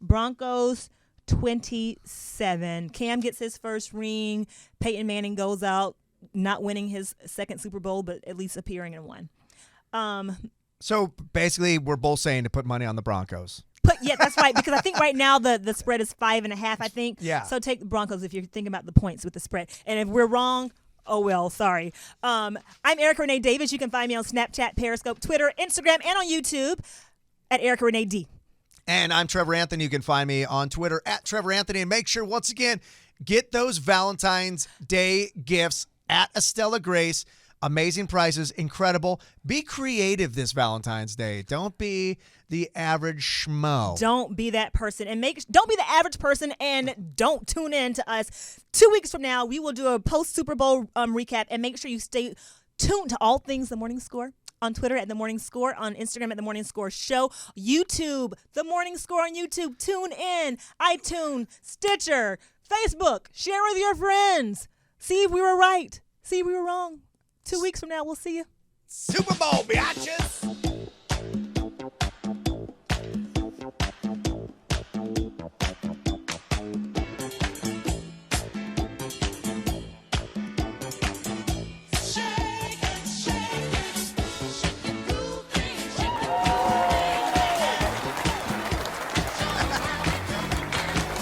Broncos 27. Cam gets his first ring. Peyton Manning goes out, not winning his second Super Bowl, but at least appearing in one. So basically, we're both saying to put money on the Broncos. Yeah, that's right, because I think right now the spread is 5.5, I think. Yeah. So take the Broncos if you're thinking about the points with the spread. And if we're wrong, oh well, sorry. I'm Erica Renee Davis. You can find me on Snapchat, Periscope, Twitter, Instagram, and on YouTube at Erica Renee D. And I'm Trevor Anthony. You can find me on Twitter at Trevor Anthony. And make sure, once again, get those Valentine's Day gifts at Estella Grace. Amazing prices, incredible. Be creative this Valentine's Day. Don't be the average schmo. Don't be that person. And don't be the average person and don't tune in to us. 2 weeks from now, we will do a post-Super Bowl recap. And make sure you stay tuned to all things The Morning Score. On Twitter at The Morning Score, on Instagram at The Morning Score Show, YouTube, The Morning Score on YouTube. Tune in, iTunes, Stitcher, Facebook. Share with your friends. See if we were right. See if we were wrong. 2 weeks from now, we'll see you. Super Bowl, biatches.